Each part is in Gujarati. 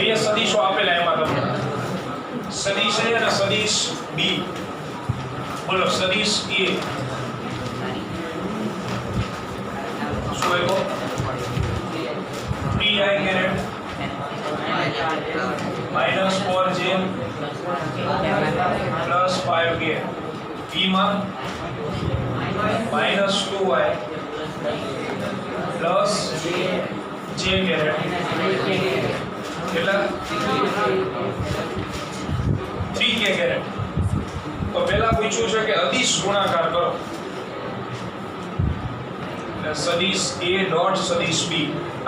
બે સદિશો આપેલા એમાં તમને સદિશ A અને સદિશ B. બોલો સદિશ A શું આવ્યો? 3i caret minus 4j plus 5k. B માં minus 2i plus j caret કેટલા 3k caret. તો પહેલા પૂછ્યું છે કે અદિશ ગુણાકાર કરો. સદિશ A ડોટ સદિશ B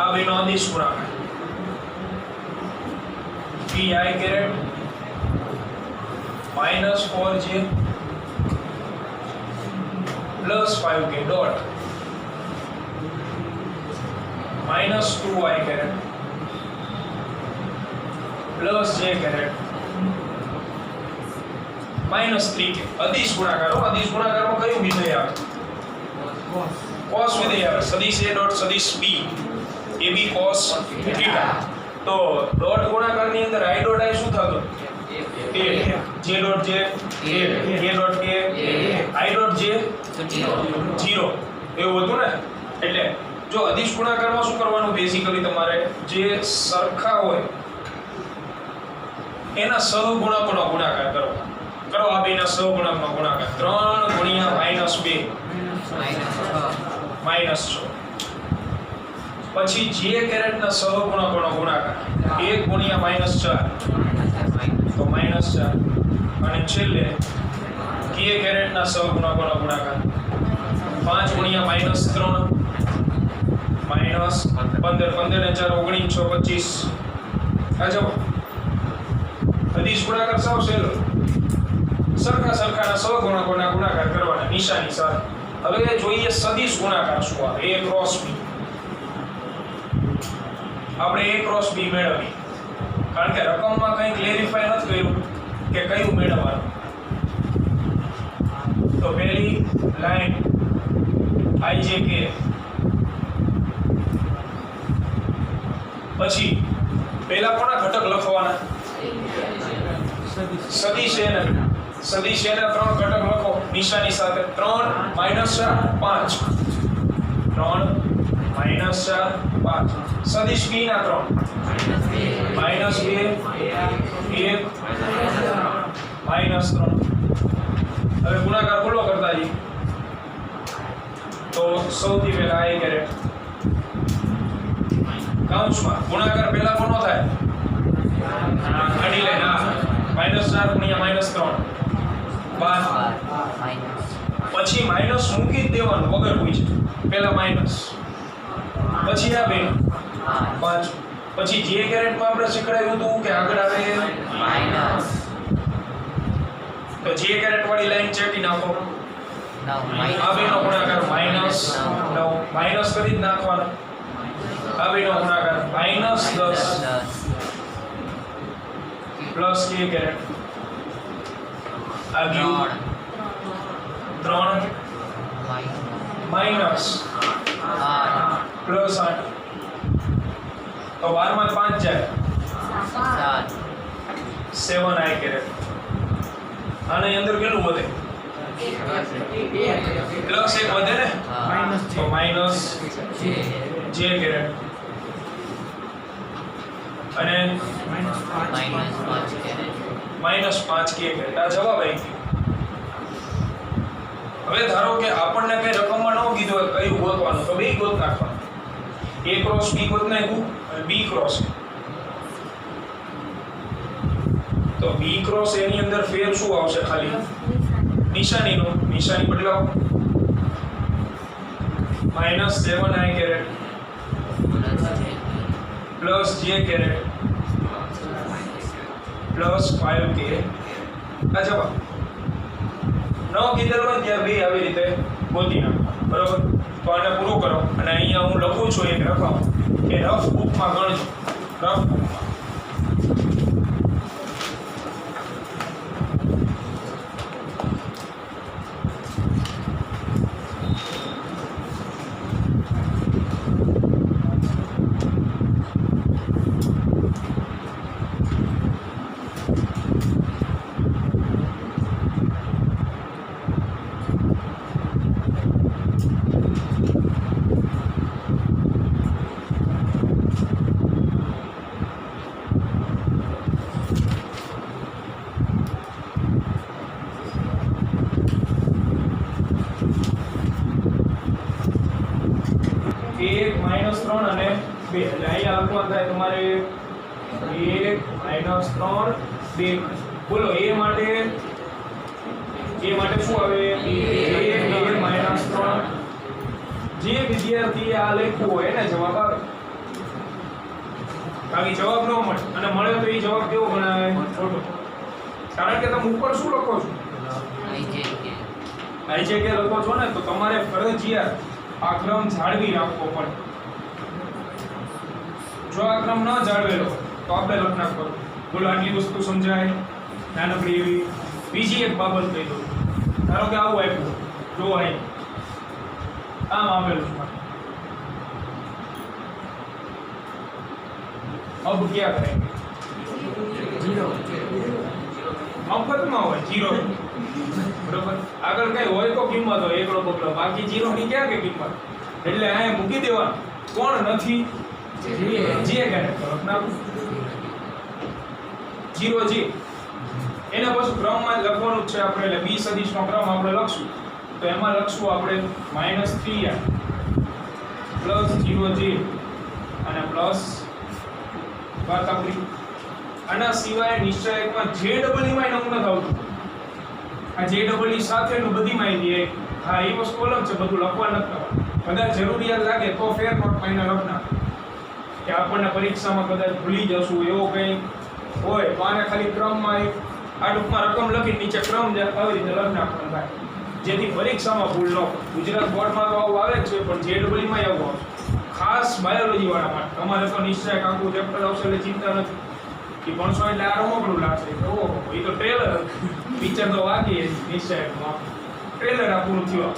આ બેનો અદિશ ગુણાકાર. pi caret minus 4j plus 5k dot minus 2i caret plus j caret minus 3k. અદિશ ગુણાકારો. અદિશ ગુણાકારમાં કયું વિધેય આવે? cos વિધેય આવે. સદિશ A ડોટ સદિશ B AB cos થીટા. તો ડોટ ગુણાકારની અંદર i ડોટ i શું થતું? a. j dot j a. k dot k i dot j 0. એવું હતું ને. એટલે જો અદિશ ગુણાકારમાં શું કરવાનું? બેઝિકલી તમારે જે સરખા હોય એના સહગુણકોનો ગુણાકાર કરો. કરો આ બેના સહગુણકનો ગુણાકાર. 3 ગુણ્યા -2 -6. પછી j કેરેટના સહગુણકોનો ગુણાકાર 1 ગુણ્યા -4 તો -4. અને છેલ્લે k કેરેટના સહગુણકોનો ગુણાકાર 5 ગુણ્યા -3 -15 15 ને 4 19 6 25. આ જવાબ. અદિશ ગુણાકાર સાવ સહેલો. સરખાના સહગુણકોના ગુણાકાર કરવાના નિશાની સાથે. હવે જોઈએ સદિશ ગુણાકાર શું આવે. A cross B. આપણે A ક્રોસ B મેળવીએ. કારણ કે રકમમાં કંઈ ક્લેરિફાઈ નથી કર્યું કે કયું મેળવવાનું. તો પહેલી લાઈન ijk પછી પહેલા કોના ઘટક લખવાના? સદિશ A ના. સદિશ A ના 3 ઘટક લખો નિશાની સાથે. 3 -4 5 3 -4 5. સદિશ B ના 3 -2 1 -3. હવે ગુણાકાર બોલો કરતા જઈએ. તો સૌથી પહેલા i કેરેટ કૌંસમાં ગુણાકાર પહેલા કોનો થાય? આડી લાઈન આ -4 ગુણ્યા -3 12. પછી માઈનસ મૂકી જ દેવાનું વગર પૂછે. પહેલા માઈનસ પછી આ બે 5. પછી જે કેરેટમાં આપણે શીખડાયું હતું કે આગળ આવે માઈનસ. તો જે કેરેટ વાળી લાઈન ચેકી નાખો. આ બેનો ગુણાકાર -9 માઈનસ કરી જ નાખવાનો. આ બેનો ગુણાકાર -10 પ્લસ k કેરેટ આ ગયું 3 માઈનસ 8 પ્લસ 8. તો 12 માં 5 જાય 7 i કેરેટ. આને અંદર કેટલું વધે? પ્લસ 1 વધે ને. તો માઈનસ j કેરેટ અને -5k કેરેટ. આ જવાબ આવી ગયો. હવે ધારો કે આપણને કઈ રકમમાં ન કીધું હોય કયું ગોતવાનું, તો બે ગોત નાખવાનું. A ક્રોસ B ગોત નાખ્યું અને B ક્રોસ A. તો B ક્રોસ A ની અંદર ફેર શું આવશે? ખાલી નિશાનીનો. નિશાની બદલાવો. -7i caret plus j caret plus 5k. આ જવાબ. ન કીધેલું હોય ત્યાં બે આવી રીતે ગોતી નાખો. બરોબર. તો આને પૂરું કરો અને અહીંયા હું લખું છું એક રકમ એ રફ બુકમાં ગણજો. રફ બુકમાં 2 એટલે અહીંયા લખવાનું થાય તમારે 1 - 3 2 બોલો a માટે શું આવે 1 - 3 જે વિદ્યાર્થીએ આ લખ્યું હોય એને જવાબ આવે બાકી જવાબ ન મળે અને મળે તો એ જવાબ કેવો ગણાય ખોટો કારણ કે તમે ઉપર શું લખો છો આઈજેકે લખો છો ને તો તમારે ફરજિયાત આ ક્રમ જાળવી રાખવો પડે જો આ ક્રમ ન જાળવેલો તો આપણે લખ નાખો બોલો આટલી વસ્તુ સમજાય નાનકડી એવી બીજી એક બાબત કહી દઉં ધારો કે આવું આપ્યું જો અહીં આમ આપેલું છે अब क्या करेंगे મફતમાં હોય 0 બરોબર આગળ કઈ હોય તો કિંમત હોય એકડો બકડો બાકી 0 ની ક્યાં કે કિંમત એટલે આ મૂકી દેવાનું કોણ નથી જે કેરેક્ટર નાખો 0 જે એના પછી ક્રમમાં લખવાનું છે આપણે એટલે b સદિશનો ક્રમ આપણે લખશું તો એમાં લખશું આપણે -3r +0 જે અને પ્લસ વાત આપણી આના સિવાય નિશ્ચયકમાં જે ડબલ ઈ માં નમૂના થાવતું આ જે ડબલ ઈ સાથેનું બધી માહિતી હા એ વસ્તુ અલગ છે બધું લખવા નથી કરવાનું કદાચ જરૂરિયાત લાગે તો ફેર નોટ માઇનર લખના કે આપણને પરીક્ષામાં કદાચ ભૂલી જશું એવો કંઈ હોય તો આને ખાલી ક્રમમાં આ ટૂંકમાં રકમ લખી નીચે ક્રમ આવી રીતે લખ નાખવાનું થાય જેથી પરીક્ષામાં ભૂલ ન હોય ગુજરાત બોર્ડમાં તો આવું આવે જ છે પણ જે ડબલ ઈ માં આવું આવશે ખાસ બાયોલોજી વાળા માટે તમારે તો નિશ્ચય આખું ચેપ્ટર આવશે એટલે ચિંતા નથી કે ભણશો એટલે આ રમકડું લાગશે ઓહો એ તો ટ્રેલર પિક્ચર તો વાગી નિશ્ચયમાં ટ્રેલર આ પૂરું થયું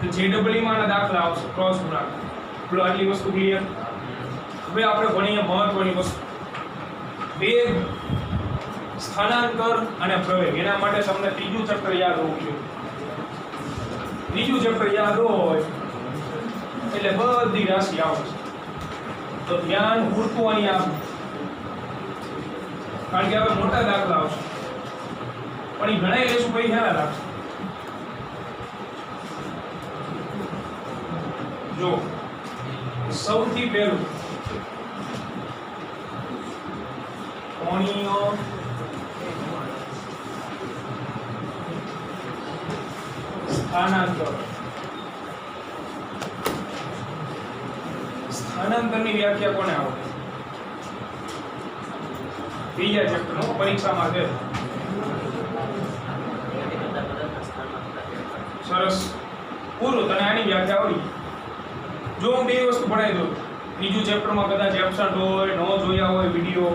તો જે ડબલ ઈ માં દાખલા આવશે ક્રોસ ગુણાકાર બોલો આટલી વસ્તુ ક્લિયર હવે આપણે ભણીએ મહત્વની વસ્તુ વેગ સ્થાનાંતર અને પ્રવેગ એના માટે તમને ત્રીજું ચેપ્ટર યાદ હોવું જોઈએ ત્રીજું ચેપ્ટર યાદ હોય એટલે બધી રાશિ આવશે તો ધ્યાન પૂરતું અહીં આપવું કારણ કે હવે મોટા દાખલા આવશે પણ એ ગણાઈ લેશું પછી હેરા લાગશે જો સૌથી પહેલું કોણીય સ્થાનાંતર સ્થાનાંતરની વ્યાખ્યા કોને આવડે ત્રીજા ચેપ્ટરનો પરીક્ષામાં છે સરસ પૂરું તને આની વ્યાખ્યા આવડી જો હું બે વસ્તુ ભણાવી દઉં ત્રીજું ચેપ્ટરમાં કદાચ એબસન્ટ હોય ન જોયા હોય વિડીયો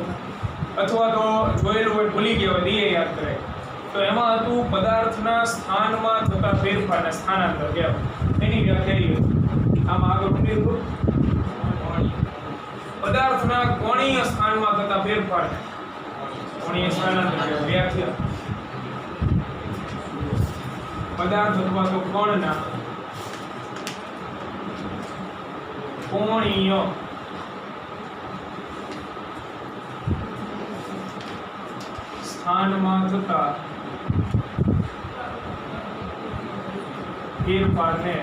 અથવા તો જોયેલું હોય ભૂલી ગયા હોય તે યાદ કરે તો એમાં હતું પદાર્થના સ્થાનમાં થતા ફેરફારને સ્થાનાંતર કહેવાય એની વ્યાખ્યા એ આમાં આગળ ઉમેર્યું પદાર્થના કોણીય સ્થાનમાં થતા ફેરફાર કોણીય સ્થાનાંતર વ્યાખ્યા પદાર્થ અથવા તો કણના કોણીય સ્થાનમાં થતા ફેરફારને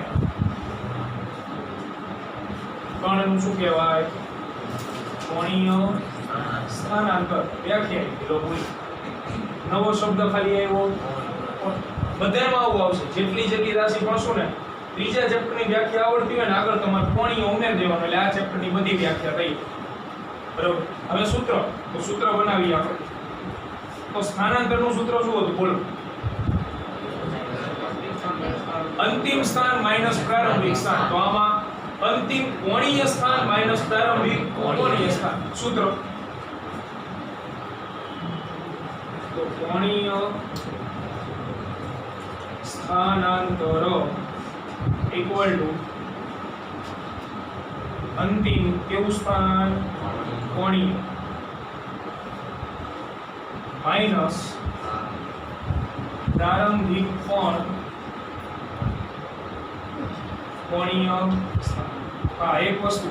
કણનું શું કહેવાય કોણીય સ્થાનાંતર વ્યાખ્યા નવો શબ્દ ખાલી આવ્યો બધામાં આવું આવશે જેટલી જેટલી રાશિ ભણશો ને ત્રીજા ચેપ્ટરની વ્યાખ્યા આવડતી હોય ને આગળ તમારે કોણીય ઉમેર દેવાનું એટલે આ ચેપ્ટરની બધી વ્યાખ્યા થઈ બરોબર હવે સૂત્ર તો સૂત્ર બનાવીએ આપણે તો સ્થાનાંતરનું સૂત્ર શું હતું બોલો અંતિમ સ્થાન માઈનસ પ્રારંભિક સ્થાન તો આમાં અંતિમ કોણીય સ્થાન માઈનસ પ્રારંભિક કોણીય સ્થાન સૂત્ર તો કોણીય સ્થાનાંતર ઇક્વલ ટુ અંતિમ કેવું સ્થાન કોણીય માઈનસ પ્રારંભિક કોણ કોણીય સ્થાન હા એક વસ્તુ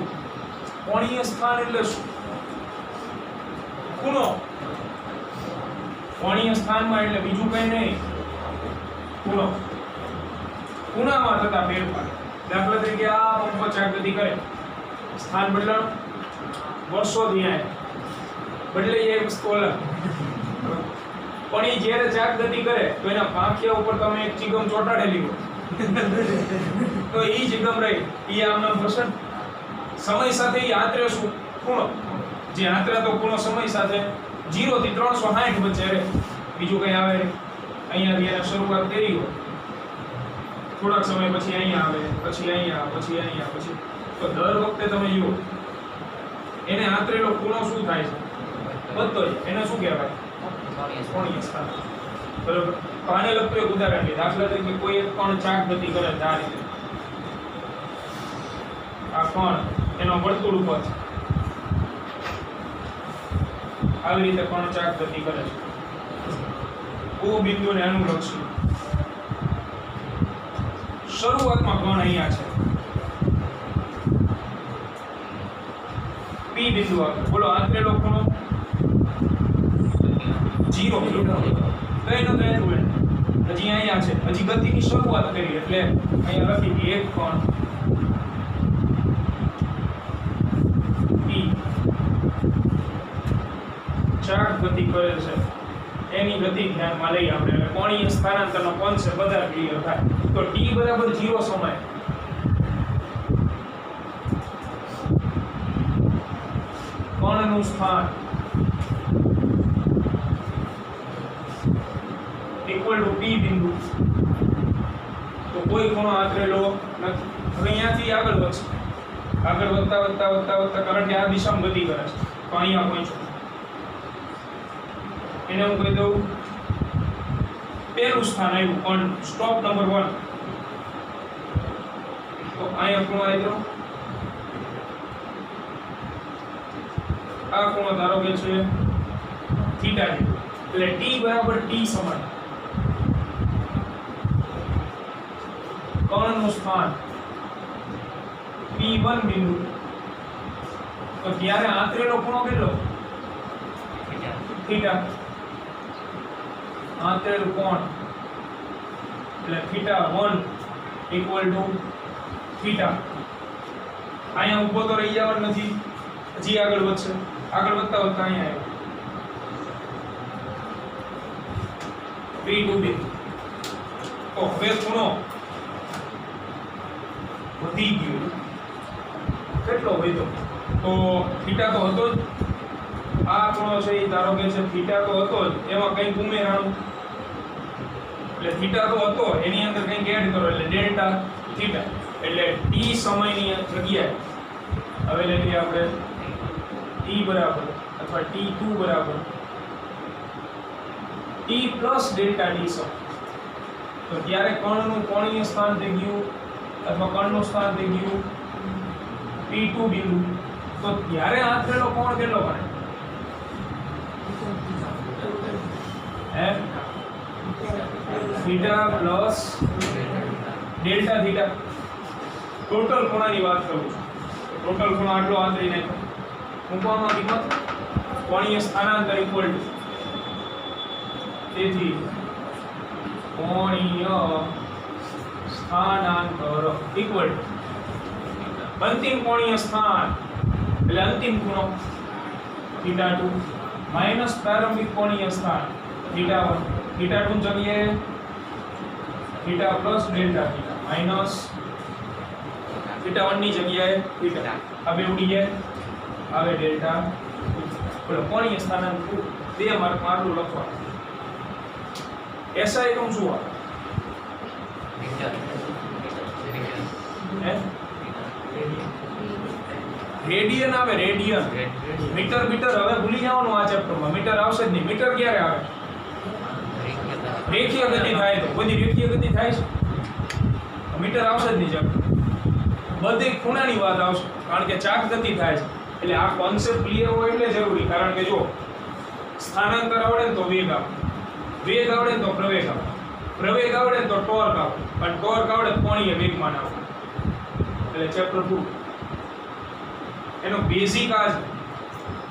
કોણીય સ્થાન એટલે શું ખૂણો કોણીય સ્થાનમાં એટલે બીજું કંઈ નહીં ખૂણો ખૂણામાં થતા ફેરફાર દાખલા તરીકે આ પંપ ચાર ગતિ કરે સ્થાન બદલાણ વર્ષોથી આ બદલે એ વસ્તુ અલગ. પણ એ જ્યારે ચાક ગતિ કરે તો એના પાંખિયા ઉપર તમે એક ચીગમ ચોંટાડેલી હોય તો એ ચીગમ રહી એ આમના પ્રસન્ન સમય સાથે એ આંતરે શું ખૂણો જે આંતરે તો ખૂણો સમય સાથે 0 થી 360 વચ્ચે રહે, બીજું કઈ આવે નહીં. અહીંયાથી એને શરૂઆત કરી હોય, થોડાક સમય પછી અહીંયા આવે, પછી અહીંયા, પછી અહીંયા, પછી તો દર વખતે તમે જુઓ એને આંતરેલો ખૂણો શું થાય છે? વધતો જાય. એને શું કહેવાય? કોણીય સ્થાન. બરોબર. તો આને લગતું એક ઉદાહરણ લે. દાખલા તરીકે કોઈ એક કણ ચાક ગતિ કરે છે આ રીતે, આ કણ એનો વર્તુળ ઉપર છે, આવી રીતે કણ ચાક ગતિ કરે છે. O બિંદુને અનુલક્ષી શરૂઆતમાં કણ અહીંયા છે, P બિંદુ આવે. બોલો આંતરેલો ખૂણો 0 કઈ નો થયેલું હજી અહીંયા છે, હજી ગતિની શરૂઆત કરી એટલે અહીંયા લખી દીધી એક કણ P ચાક ગતિ કરે છે એની ગતિ ધ્યાનમાં લઈ આપણે એટલે કોણીય સ્થાનાંતરનો કોન્સેપ્ટ બધા ક્લિયર થાય. તો t બરાબર 0 સમય કણનું સ્થાન ઇક્વલ ટુ P બિંદુ. તો કોઈ ખૂણો આંતરેલો નથી. હવે અહીંયાથી આગળ વધશે, આગળ વધતા વધતા વધતા વધતા કારણ કે આ દિશામાં ગતિ કરે છે તો અહીંયા પહોંચ્યો. એને હું કહી દઉં પહેલું સ્થાન આવ્યું પણ સ્ટોપ નંબર 1. તો અહીંયા ખૂણો આવ્યો, આ ખૂણો ધારો કે છે થીટા એટલે t બરાબર t સમાન કણનું સ્થાન P1 બિંદુ. તો ત્યારે આંતરેલો ખૂણો કેટલો? થીટા. આંતરેલું કોણ એટલે θ1 ઇક્વલ ટુ થીટા. અહીંયા ઊભો તો રહી જવાનો નથી, હજી આગળ વધશે, આગળ વધતા વધતા અહીંયા આવ્યો P2 બિંદુ. તો હવે ખૂણો વધી ગયો, કેટલો વધ્યો? તો થીટા તો હતો જ, આ ખૂણો છે એ ધારો કે છે થીટા તો હતો જ, એમાં કંઈક ઉમેરાણું એટલે થીટા તો હતો એની અંદર કંઈક એડ કરો એટલે ડેલ્ટા થીટા એટલે t સમયની જગ્યાએ હવે લઈએ આપણે t બરાબર અથવા t2 બરાબર t પ્લસ ડેલ્ટા t સમ. તો ત્યારે કણનું કોણીય સ્થાન થઈ ગયું અથવા કણનું સ્થાન થઈ ગયું P2 બિંદુ. તો ત્યારે આંતરેલો કોણ કેટલો બને? Theta plus delta theta. Total ખૂણાની વાત કરું છું. ટોટલ ખૂણો આટલો આંતરી નાખ્યો, મૂકવામાં કિંમત કોણીય સ્થાનાંતર ઇક્વલ ટુ, તેથી કોણીય સ્થાનાંતર ઇક્વલ ટુ અંતિમ કોણીય સ્થાન એટલે અંતિમ ખૂણો θ2 માઈનસ પ્રારંભિક કોણીય સ્થાન θ1. θ2 જગ્યાએ theta plus delta theta minus θ1 ની જગ્યાએ થીટા. આ બે ઉડી જાય, આવે ડેલ્ટા. બોલો કોણીય સ્થાનાંતર 2 માર્ક આટલું લખવાનું. એસઆઈ નું શું આવે? રેડિયન આવે, રેડિયન. મીટર મીટર હવે ભૂલી જવાનું આ ચેપ્ટરમાં, મીટર આવશે જ નહીં. મીટર ક્યારે આવે? રેખીય ગતિ થાય તો. બધી રેખીય ગતિ થાય છે, મીટર આવશે જ નહીં. ચેપ્ટર બધી ખૂણાની વાત આવશે કારણ કે ચાક ગતિ થાય છે એટલે આ કોન્સેપ્ટ ક્લિયર હોય એટલે જરૂરી. કારણ કે જો સ્થાનાંતર આવડે ને તો વેગ આવે, વેગ આવડે ને તો પ્રવેગ આવે, પ્રવેગ આવડે ને તો ટોર્ક આવે, પણ ટોર્ક આવડે તો કોણીય વેગમાન આવે. એટલે ચેપ્ટર 2 એનો બેઝિક આ છે.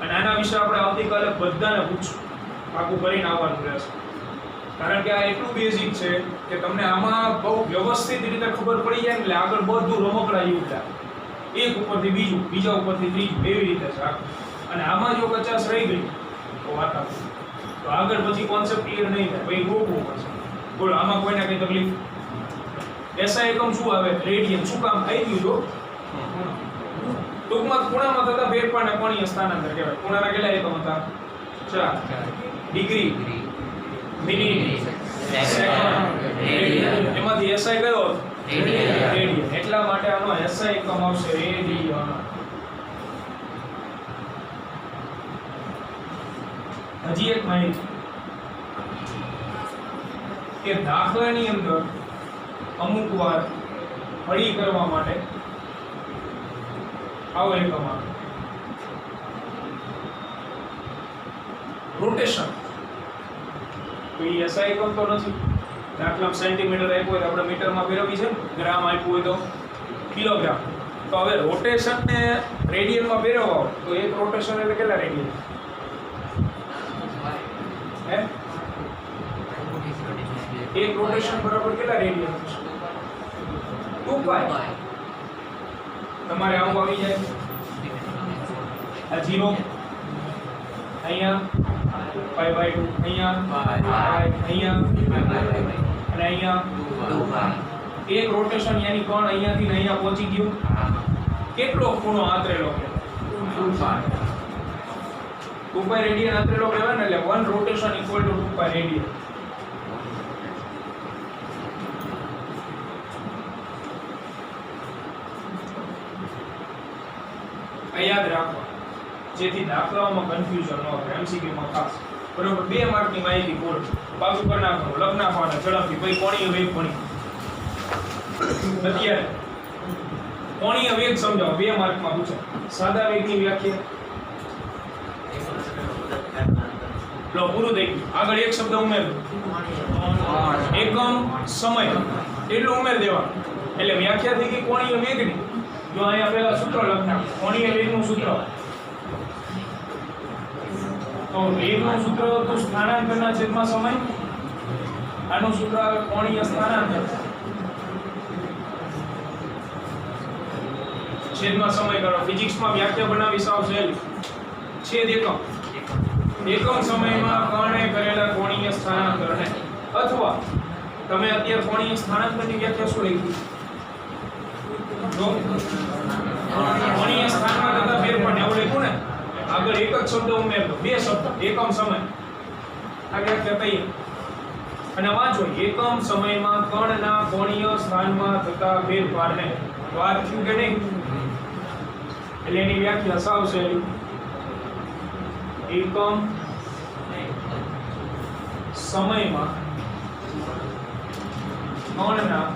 અને આના વિશે આપણે આવતીકાલે બધાને પૂછશું, પાકું કરીને આવવાનું રહેશે. કારણ કે આ એટલું બેઝિક છે કે તમને આમાં બહુ વ્યવસ્થિત રીતે ખબર પડી જાય એટલે આગળ બધું રમકડા જેવું થાય. એક ઉપરથી બીજું, બીજા ઉપરથી ત્રીજું, એવી રીતે છે આખું. અને આમાં જો 50 રહી ગઈ તો વાત આખી. તો આગળ પછી કોન્સેપ્ટ ક્લિયર નહીં થાય, પછી ગોખવું પડશે. બોલો આમાં કોઈને કઈ તકલીફ? એસઆઈ એકમ શું આવે? રેડિયન. શું કામ આવી ગયું? જો ટૂંકમાં ખૂણામાં થતા ફેરફારને કોણીય સ્થાનાંતર કહેવાય. ખૂણાના કેટલા એકમ હતા? 4. Degree, minute, second, radian. એમાંથી એસઆઈ કયો? રેડિયન. એટલા માટે આનો એસઆઈ એકમ આવશે રેડિયન. હજી એક માહિતી કે દાખલાની અંદર અમુક વાર હળી કરવા માટે આવો એકમ આવે રોટેશન. તો એ એસઆઈ એકમ તો નથી. દાખલામાં સેન્ટીમીટર આપ્યું હોય તો આપણે મીટરમાં ફેરવવી છે, ગ્રામ આપ્યું હોય તો કિલોગ્રામ. તો હવે રોટેશન ને રેડિયનમાં ફેરવવા હોય તો એક રોટેશન એટલે કેટલા રેડિયન? હે એક રોટેશન બરાબર કેટલા રેડિયન? 2π. તમારે આવું આવી જાય આ 0 અહીંયા π/2 અહીંયા અહીંયા અને અહીંયા 2π. એક રોટેશન યાની કોણ અહીંયાથી ને અહીંયા પહોંચી ગયું. કેટલો ખૂણો આંતરેલો? 2π. 2π રેડિયન આંતરેલો કહેવાય ને, એટલે 1 રોટેશન = 2π રેડિયન. યાદ રાખો જેથી દાખલાઓમાં કન્ફ્યુઝન ન થાય. એમસીક્યુ માં ખાસ બરોબર 2 માર્કની માહિતી પૂરો પાછું કરી નાખો, લખ નાખવાના ઝડપથી. ભાઈ કોણીય વેગ ભણી અત્યારે કોણીય વેગ સમજાવો. 2 માર્કમાં પૂછે. સાદા વેગની વ્યાખ્યા લો પૂરું થઈ ગયું. આગળ એક શબ્દ ઉમેરો, એકમ સમય એટલું ઉમેર દેવા એટલે વ્યાખ્યા થઈ ગઈ કોણીય વેગની. જો અહીંયા પહેલા સૂત્ર લખના કોણીય વેગનું સૂત્ર. તો વેગનું સૂત્ર હતું સ્થાનાંતરના છેદમાં સમય. આનું સૂત્ર આવે કોણીય સ્થાનાંતર છેદમાં સમય કરો. ફિઝિક્સમાં વ્યાખ્યા બનાવી સાવ સહેલી. છેદ એકમ, એકમ સમયમાં કણે કરેલા કોણીય સ્થાનાંતરને, અથવા તમે અત્યારે કોણીય સ્થાનાંતરની વ્યાખ્યા શું લખી? કોણીય સ્થાનમાં થતા ફેરફારને એવું લખ્યું ને. આગળ એક જ શબ્દ ઉમેરતો, 2 શબ્દ. એકમ સમય આ વ્યાખ્યા તૈયાર. અને વાંચો એકમ સમયમાં કણના કોણીય સ્થાનમાં થતા ફેરફારને. વાત થયું કે નહીં? એટલે એની વ્યાખ્યા સાવ સહેલી. એકમ સમયમાં કણના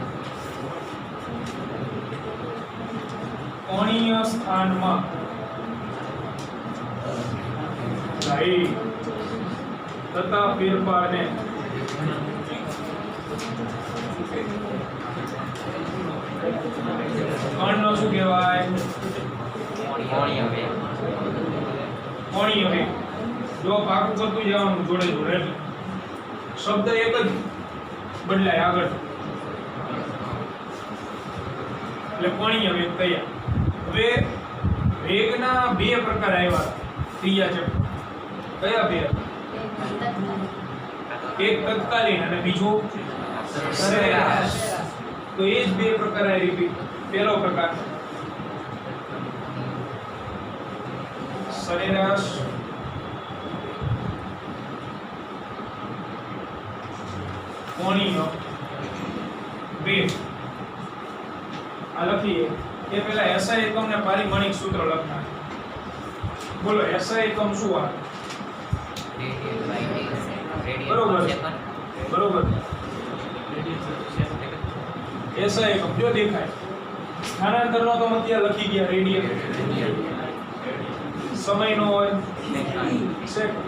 કોણીય સ્થાનમાં તથા ફેરફારને કણનો શું કહેવાય? કોણીય વેગ. જો પાકું કરતું જવાનું જોડે જોડે શબ્દ એક જ બદલાય આગળ એટલે કોણીય વેગ તૈયાર. હવે વેગના 2 પ્રકાર આવ્યા ત્રીજા ચેપ્ટર. કયા 2? એક તત્કાલીન અને બીજો સરેરાશ. તો એ જ 2 પ્રકાર આ રિપીટ. પહેલો પ્રકાર સરેરાશ કોણીય વેગ. આ લખીએ એ પહેલા એસઆઈ એકમ ને પારિમાણિક સૂત્ર લખના. બોલો એસઆઈ એકમ શું આવે? બરોબર બરોબર. એસઆઈ એકમ જો દેખાય સ્થાનાંતરનો તો અત્યારે લખી ગયા રેડિયન. સમયનો હોય સેકન્ડ,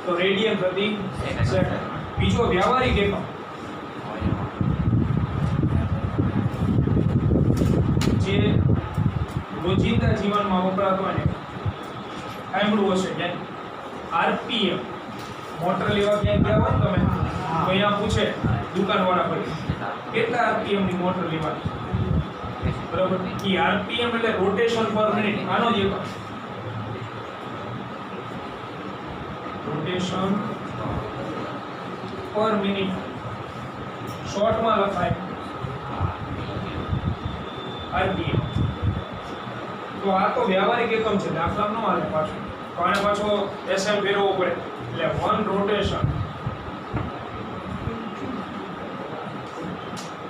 તો રેડિયન પ્રતિ સેકન્ડ. બીજો વ્યવહારિક એકમ જે રોજિંદા જીવનમાં વપરાતો હોય ને સાંભળવું હશે ક્યાંય આરપીએમ. મોટર લેવા ક્યાંય ગયા હોય ને તમે તો અહીંયા પૂછે દુકાનવાળા પર કેટલા આરપીએમ ની મોટર લેવાની? બરાબર. ઈ આરપીએમ એટલે રોટેશન પર મિનિટ. આનો જ એકમ રોટેશન પર મિનિટ શોર્ટમાં લખાય આરપીએમ. તો આ તો વ્યવહારિક એકમ છે, દાખલા ન હાલે પાછો. તો આને પાછો એસએમ ફેરવવો પડે. એટલે 1 રોટેશન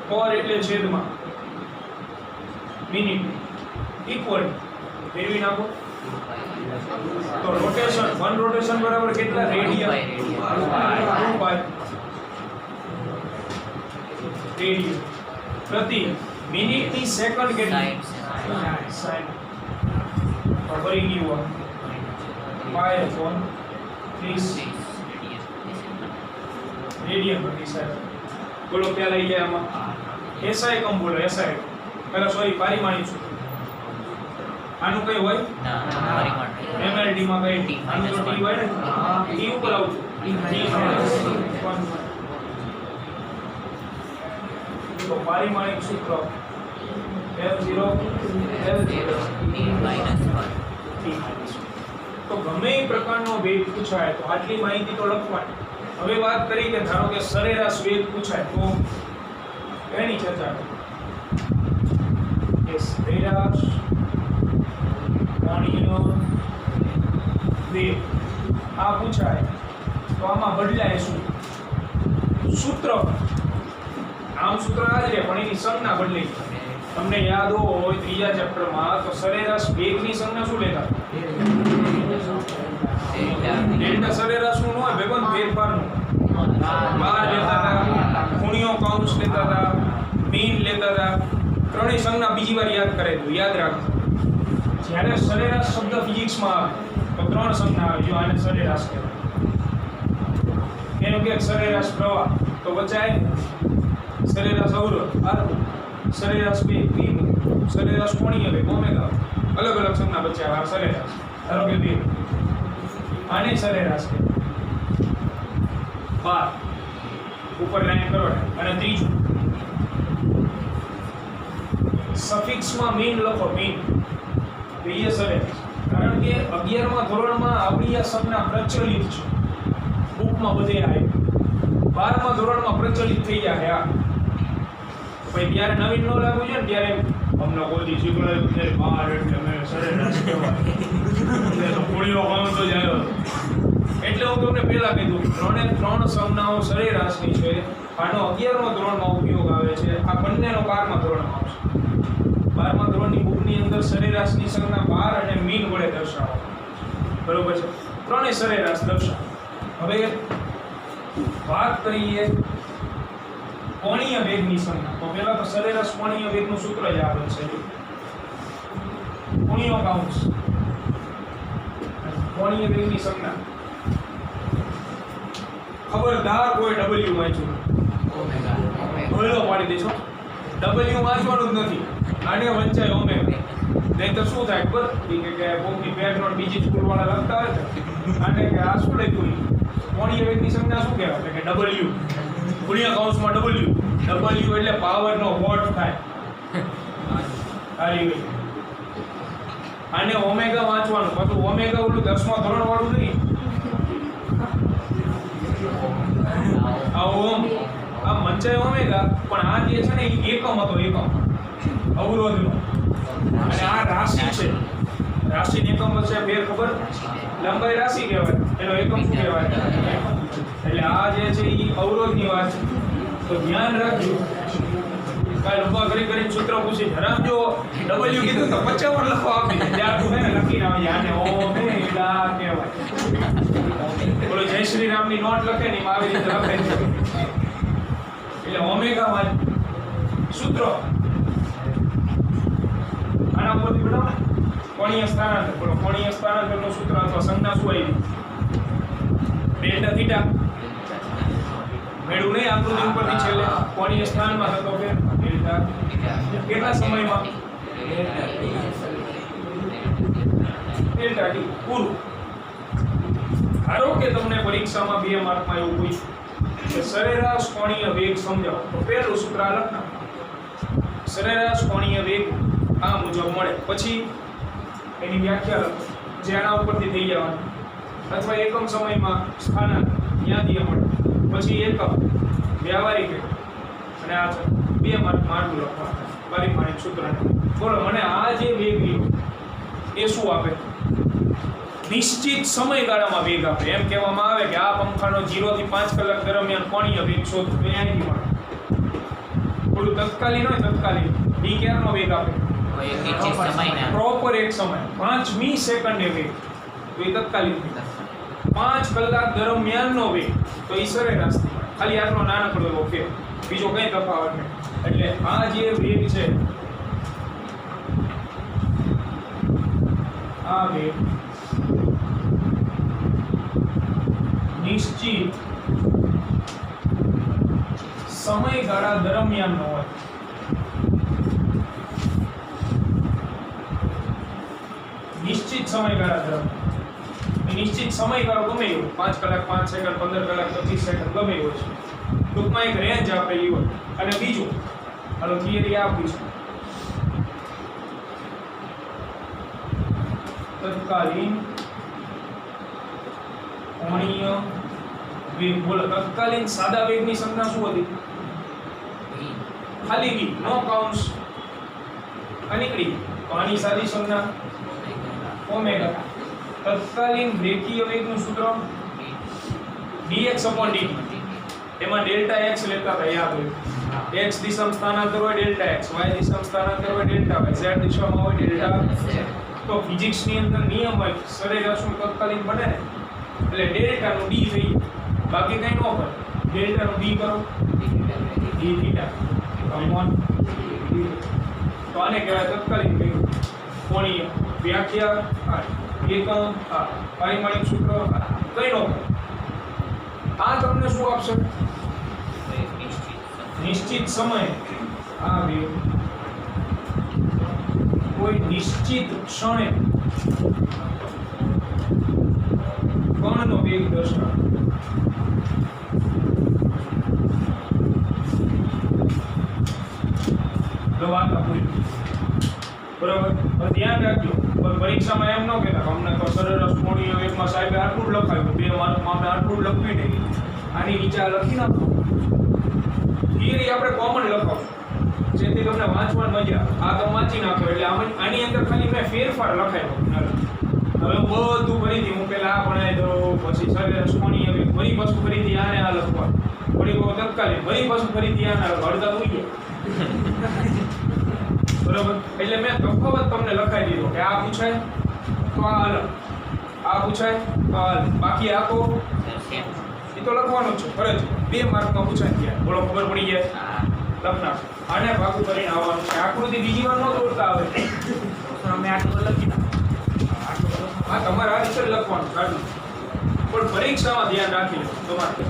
પર એટલે છેદમાં મિનિટ ઇક્વલ ફેરવી નાખો. તો રોટેશન 1 રોટેશન બરાબર કેટલા રેડિયન? 2 પાઈ રેડિયન પ્રતિ મિનિટની સેકન્ડ કેટલી? 60. ફરી ગયું પાઈ અપોન 30 રેડિયન પ્રતિ સેકન્ડ. બોલો ક્યાં લઈ જાય આમાં? એસઆઈ એકમ બોલો. એસઆઈ પેલા સોરી પારિમાણિક સૂત્ર. આનું કઈ હોય? એમએલડી માં કઈ? આનું તો ટી હોય ને. ટી ઉપર આવું તો પારિમાણિક સૂત્ર F0 તો ગમે એ પ્રકારનો વેગ પૂછાય તો આટલી માહિતી તો લખવાની. હવે વાત કરી કે ધારો કે સરેરાશ વેગ પૂછાય તો એની ચર્ચા કે સરેરાશ કોણીય વેગ આ પૂછાય તો આમાં બદલાય શું? સૂત્ર આમ સૂત્ર આ જ રહે પણ એની સંજ્ઞા બદલાઈ. તમને યાદ હોય ત્રીજા ચેપ્ટરમાં તો સરેરાશ વેગની સંજ્ઞા શું લેતા? ડેલ્ટા સરેરાશ નું હોય ભેગું ફેરફારનું બાર લેતા હતા, ખૂણિયો કૌંસ લેતા હતા, મીન લેતા હતા. ત્રણેય સંજ્ઞા બીજી વાર યાદ કરે તો યાદ રાખો. જ્યારે સરેરાશ શબ્દ ફિઝિક્સમાં આવે તો 3 સંજ્ઞા આવે. જો આને સરેરાશ કહેવાય. એનું કે સરેરાશ પ્રવાહ તો બચાય, સરેરાશ અવરોધ r, સરેરાશ વેગ v, સરેરાશ કોણીય વેગ ઓમેગા. અલગ અલગ સંજ્ઞા બચ્યા. આ સરેરાશ ધારો કે વેગ આને સરેરાશ કે 12 ઉપર લાઈન કરો. અને ત્રીજું સફિક્સમાં મીન લખો. મીન એ સરેરાશ. કારણ કે 11મા ધોરણમાં આપણી આ સંજ્ઞા પ્રચલિત છે, બુકમાં બધે આવે. 12મા ધોરણમાં પ્રચલિત થઈ જાય. આ ભાઈ ત્યારે નવીન ન લાગવું છે ને ત્યારે અમને કોઈ દી શીખવાડ્યું છે 12 એટલે મેં સરેરાશ કહેવાય. એટલે તો પૂળીઓ કામ તો જ આવ્યો. એટલે હું તમને પહેલા કીધું 3 સંજ્ઞાઓ સરેરાશની છે. આનો 11મા ધોરણમાં ઉપયોગ આવે છે. આ બંનેનો 12મા ધોરણમાં આવશે. 12મા ધોરણની બુકની અંદર સરેરાશની સંજ્ઞા 12 અને મીન વડે દર્શાવવામાં. બરોબર છે? ત્રણેય સરેરાશ દર્શાવે. હવે વાત કરીએ કોણીય વેગની સંજ્ઞા. તો પહેલા તો સરેરાશ કોણીય વેગનું સૂત્ર જ આવે છે. કોણીય કૌંસ કોણીય વેગની સંજ્ઞા. ખબરદાર કોઈ W વાંચ્યું બોલો પાડી દેશો. W વાંચવાનું જ નથી. આને વંચાય ઓમેગા. નહીં તો શું થાય ખબર? કે બોકની બેકગ્રાઉન્ડ બીજી સ્કૂલ વાળા લખતા હોય છે આને કે આ શું લખ્યું? કોણીય વેગની સંજ્ઞા શું કહેવાય? કે W ગુણ્યા કૌંસમાં W. W એટલે પાવરનો વોટ થાય. આને ઓમેગા વાંચવાનું. પાછું ઓમેગા ઓલું 10મા ધોરણ વાળું નહીં. આ ઓમ આ મંચાય ઓમેગા પણ આ જે છે ને એ એકમ હતો. એકમ અવરોધનો. અને આ રાશિ છે. રાશિની એકમ વચ્ચે ફેર ખબર? લંબાઈ રાશિ કહેવાય. એનો એકમ શું કહેવાય? એટલે આ જે છે એ અવરોધની વાત છે. તો ધ્યાન રાખજો. કાલ ઉભા કરી સૂત્ર પૂછી હરામજો W કીધું તો 50 વાર લખવા આપી દે. ત્યાર તું એને લખીને આવી આને ઓમેગા કહેવાય. બોલો જય શ્રી રામની નોટ લખે ને આવી રીતે લખે છે. એટલે ઓમેગા માં સૂત્ર આના ઉપરથી બનાવો. કોણીય સ્થાનાંતર. બોલો કોણીય સ્થાનાંતરનું સૂત્ર અથવા સંજ્ઞા શું આવી? Delta theta. મેળવું નહીં આકૃતિ ઉપરથી છેલ્લે કોણીય સ્થાનમાં થતો ફેર ડેલ્ટા. કેટલા સમયમાં? ડેલ્ટા ટી પૂરું. ધારો કે તમને પરીક્ષામાં 2 માર્કમાં એવું પૂછ્યું કે સરેરાશ કોણીય વેગ સમજાવો. તો પહેલું સૂત્ર લખના. સરેરાશ કોણીય વેગ આ મુજબ મળે. પછી એની વ્યાખ્યા લખો જે આના ઉપરથી થઈ જવાની, અથવા એકમ સમયમાં સ્થાનાંક ત્યાંથી મળે. પછી એકમ વ્યવહારિક એકમ અને આ છે 2 માર્કમાં આટલું લખવાનું પારિમાણિક સૂત્રને. બોલો મને આ જે વેગ રહ્યો એ શું આપે? નિશ્ચિત સમયગાળામાં વેગ આપે. એમ કહેવામાં આવે કે આ પંખાનો 0 થી 5 કલાક દરમિયાન કોણીય વેગ શોધો તો અહીંથી મળે. થોડું તત્કાલીન હોય તત્કાલીન ડી ક્યારનો વેગ આપે? પ્રોપર એક સમય 5 મી સેકન્ડે વેગ તો એ તત્કાલીન. 5 કલાક દરમિયાનનો વેગ તો એ સરેરાશ. ખાલી આટલો નાનકડો એવો ફેર, બીજો કઈ તફાવત નહીં. એટલે આ જે વેગ છે આ વેગ નિશ્ચિત સમયગાળા દરમિયાનનો હોય. નિશ્ચિત સમયગાળા દરમિયાન એ નિશ્ચિત સમયગાળો ગમે એવો 5 કલાક 5 સેકન્ડ 15 કલાક 25 સેકન્ડ ગમે એવો છે. ટૂંકમાં એક રેન્જ આપેલી હોય. અને બીજું હાલો થિયરી આપી છે તત્કાલીન કોણીય વેગ. બોલો તત્કાલીન સાદા વેગની સંજ્ઞા શું હતી? ખાલી v નો કાઉન્સ આ નીકળી. તો આની સાદી સંજ્ઞા ઓમેગા. તત્કાલીન રેખીય વેગનું સૂત્ર dx/dt. એમાં ડેલ્ટા x લેતા હતા યાદ હોય. x દિશામાં સ્થાનાંતર હોય ડેલ્ટા x, y દિશામાં સ્થાનાંતર હોય ડેલ્ટા y, z દિશામાં હોય ડેલ્ટા z. તો ફિઝિક્સની અંદર નિયમ હોય સરેરાશનું તત્કાલીન બને ને એટલે ડેલ્ટાનું d થઈ બાકી કઈ ન હોય. ડેલ્ટાનું d કરો d થીટા કોમન. તો આને કહેવાય તત્કાલીન વેગ. કોણીય વ્યાખ્યા એકમ પારિમાણિક સૂત્ર કઈ ન હોય. આ તમને શું આપશે? નિશ્ચિત સમય આ વેગ કોઈ નિશ્ચિત ક્ષણે કણનો વેગ દર્શાવે. બરાબર. ધ્યાન રાખજો પરીક્ષામાં એમ ન કહેતા અમને તો સરેરાશ કોણીય વેગમાં સાહેબે આટલું જ લખાયું 2 માર્કમાં અમે આટલું જ લખવી નહીં. આની નીચે લખી નાખો. થિયરી આપણે કોમન લખાવશું જેથી તમને વાંચવાની મજા. આ તો વાંચી નાખો એટલે આની અંદર ખાલી મેં ફેરફાર લખાયો. હવે બધું ફરીથી હું પેલા આ ભણાવી દઉં, પછી સરેરાશ કોણીય વેગ, ફરી પાછું ફરીથી આને આ લખવાનું, ફરી તત્કાલીન, ફરી પાછું ફરીથી આને અડધા થઈ ગયા. બરાબર. એટલે મેં તફાવત તમને લખાઈ દીધો કે આ પૂછાય તો આ અલગ, આ પૂછાય તો આ અલગ, બાકી આખો એ તો લખવાનું છે ફરજ. 2 માર્કમાં પૂછાય ગયા. બોલો ખબર પડી જાય લખના. આને પાકું કરીને આવવાનું છે. આકૃતિ બીજી વાર ન દોડતા આવે અમે આટલું લખી નાખો. હા તમારે આ રીતે લખવાનું આટલું. પણ પરીક્ષામાં ધ્યાન રાખી લો તમારે.